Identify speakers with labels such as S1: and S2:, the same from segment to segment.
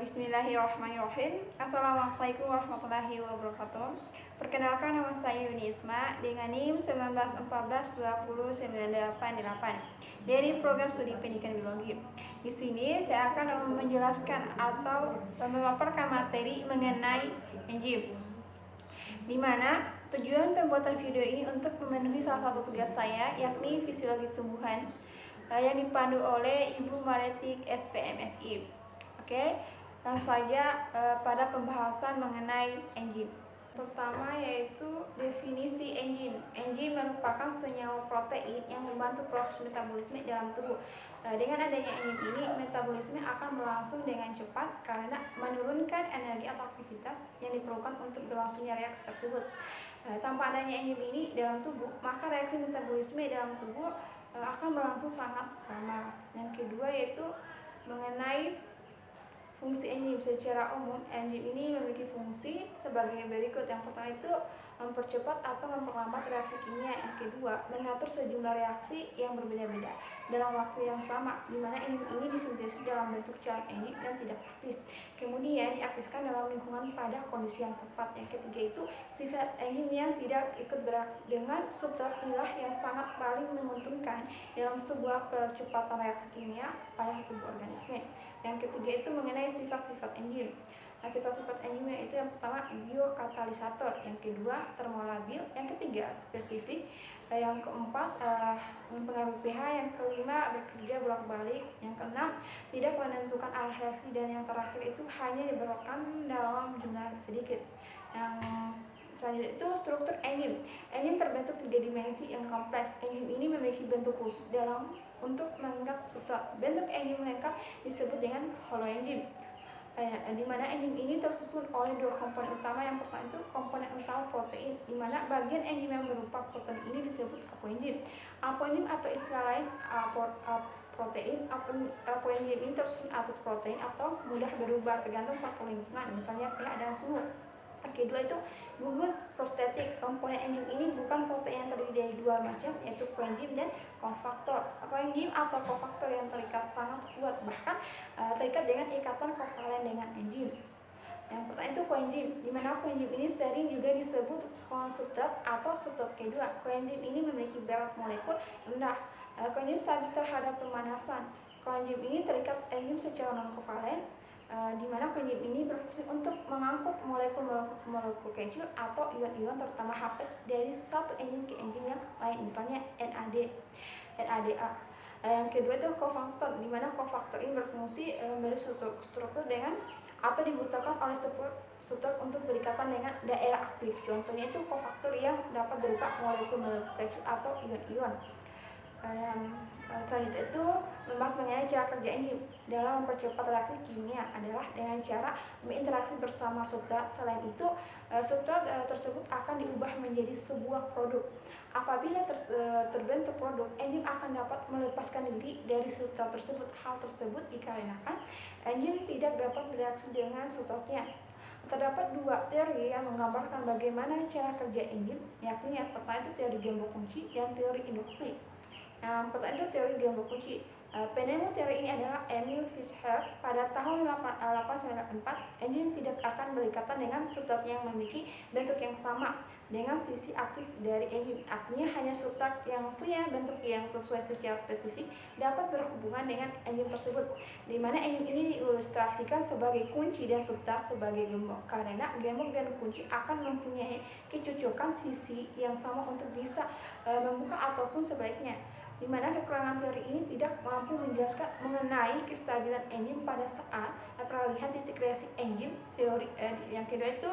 S1: Bismillahirrahmanirrahim. Assalamualaikum warahmatullahi wabarakatuh. Perkenalkan, nama saya Yuni Isma dengan NIM 19142098 dari program studi pendidikan biologi. Di sini saya akan menjelaskan atau memaparkan materi mengenai enzim, di mana tujuan pembuatan video ini untuk memenuhi salah satu tugas saya, yakni fisiologi tumbuhan yang dipandu oleh Ibu Maretik SPMSI. Oke, langsung saja pada pembahasan mengenai enzim. Pertama yaitu definisi enzim. Enzim merupakan senyawa protein yang membantu proses metabolisme dalam tubuh. Dengan adanya enzim ini, metabolisme akan berlangsung dengan cepat karena menurunkan energi atau aktivitas yang diperlukan untuk berlangsungnya reaksi tersebut. Tanpa adanya enzim ini dalam tubuh, maka reaksi metabolisme dalam tubuh akan berlangsung sangat lama. Yang kedua yaitu mengenai fungsi enzim. Secara umum, enzim ini memiliki fungsi sebagai berikut. Yang pertama itu mempercepat atau memperlambat reaksi kimia. Yang kedua, mengatur sejumlah reaksi yang berbeda-beda dalam waktu yang sama, di mana enzim ini disintesis dalam bentuk cair enzim yang tidak aktif, kemudian diaktifkan dalam lingkungan pada kondisi yang tepat. Yang ketiga itu sifat enzim yang tidak ikut bereaksi dengan substrat inilah yang sangat paling menguntungkan dalam sebuah percepatan reaksi kimia pada tubuh organisme. Yang ketiga itu mengenai sifat-sifat enzim. Sifat-sifat enzimnya itu yang pertama biokatalisator, yang kedua termolabil, yang ketiga spesifik, yang keempat mempengaruhi pH, yang kelima bekerja bolak-balik, yang keenam tidak menentukan arah reaksi, dan yang terakhir itu hanya diperlukan dalam jumlah sedikit. Yang selanjutnya itu struktur enzim. Enzim terbentuk 3 dimensi yang kompleks. Enzim ini memiliki bentuk khusus dalam untuk mengikat substrat. Bentuk enzim lengkap disebut dengan holoenzim, di mana enzim ini tersusun oleh 2 komponen utama. Yang pertama itu komponen utama protein, di mana bagian enzim yang berupa protein ini disebut apoenzim. Apoenzim atau istilah lain protein. Apoenzim ini tersusun atas protein atau mudah berubah tergantung faktor lingkungan, misalnya pH dan suhu. Kedua itu gugus prostetik. Komponen enzim ini bukan protein yang terdiri dari 2 macam, yaitu koenzim dan kofaktor. Koenzim atau kofaktor yang terikat sangat kuat, bahkan terikat dengan ikatan kovalen dengan enzim. Yang pertama itu koenzim, di mana koenzim ini sering juga disebut konsubstrat atau substrat kedua. Koenzim ini memiliki berat molekul rendah. Koenzim stabil terhadap pemanasan. Koenzim ini terikat enzim secara non-kovalen, di mana koenzim ini berfungsi untuk mengangkut molekul kecil atau ion-ion terutama H+ dari satu enzim ke enzim yang lain, misalnya NADA. Yang kedua itu kofaktor, di mana kofaktor ini berfungsi memberi struktur dengan atau dibutuhkan oleh struktur untuk berikatan dengan daerah aktif. Contohnya itu kofaktor yang dapat berupa molekul kecil atau ion-ion. Selanjutnya itu membahas mengenai cara kerja enzim dalam mempercepat reaksi kimia adalah dengan cara berinteraksi bersama substrat. Selain itu, substrat tersebut akan diubah menjadi sebuah produk. Apabila terbentuk produk, enzim akan dapat melepaskan diri dari substrat tersebut. Hal tersebut dikarenakan enzim tidak dapat bereaksi dengan substratnya. Terdapat 2 teori yang menggambarkan bagaimana cara kerja enzim, yakni yang pertama itu teori gembok kunci dan teori induksi. Yang pertama itu teori gembok kunci. Penemu teori ini adalah Emil Fischer. Pada tahun 1894, enzim tidak akan berikatan dengan substrat yang memiliki bentuk yang sama dengan sisi aktif dari enzim. Artinya hanya substrat yang punya bentuk yang sesuai secara spesifik dapat berhubungan dengan enzim tersebut, di mana enzim ini diilustrasikan sebagai kunci dan substrat sebagai gembok, karena gembok dan kunci akan mempunyai kecocokan sisi yang sama untuk bisa membuka ataupun sebaliknya, di mana kekurangan teori ini tidak mampu menjelaskan mengenai kestabilan enzim pada saat peralihan titik reaksi enzim. Teori yang kedua itu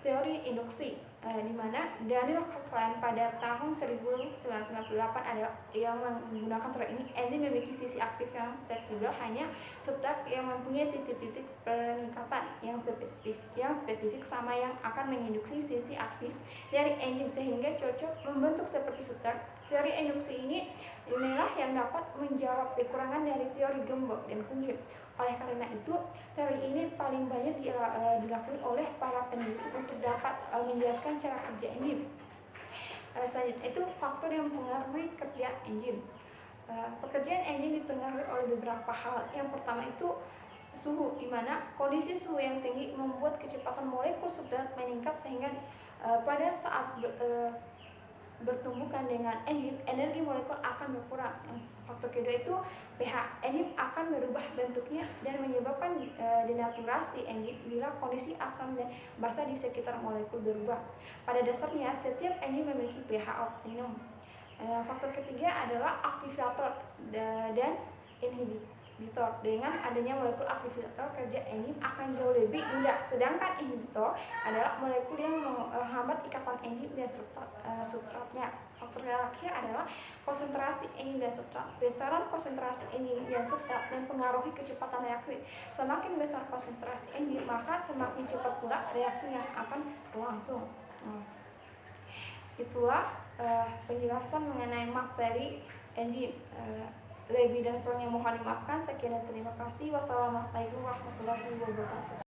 S1: teori induksi, di mana Daniel Kaslan pada tahun 1998 adalah yang menggunakan teori ini. Enzim memiliki sisi aktif yang fleksibel, hanya substrat yang mempunyai titik-titik pengikatan yang spesifik sama yang akan menginduksi sisi aktif dari enzim sehingga cocok membentuk seperti substrat. Teori induksi inilah yang dapat menjawab kekurangan dari teori gembok dan kunci. Oleh karena itu, teori ini paling banyak dilakukan oleh para peneliti untuk dapat menjelaskan cara kerja enzim. Selanjutnya itu faktor yang mempengaruhi kerja enzim. Pekerjaan enzim dipengaruhi oleh beberapa hal. Yang pertama itu suhu, di mana kondisi suhu yang tinggi membuat kecepatan molekul substrat meningkat sehingga pada saat bertumbukan dengan enzim, energi molekul akan berkurang. Faktor kedua itu pH. Enzim akan berubah bentuknya dan menyebabkan denaturasi enzim bila kondisi asam dan basa di sekitar molekul berubah. Pada dasarnya, setiap enzim memiliki pH optimum. Faktor ketiga adalah aktivator dan inhibitor. Dengan adanya molekul aktivator, kerja enzim akan jauh lebih mudah. Sedangkan inhibitor adalah molekul yang menghambat ikatan enzim dan substratnya. Faktor terakhir adalah konsentrasi enzim dan substrat. Besaran konsentrasi enzim dan substrat mempengaruhi kecepatan reaksi. Semakin besar konsentrasi enzim, maka semakin cepat pula reaksi yang akan berlangsung. Itulah penjelasan mengenai materi enzim. Lebih dan kurangnya mohon dimaafkan. Sekian dan terima kasih. Wassalamualaikum warahmatullahi wabarakatuh.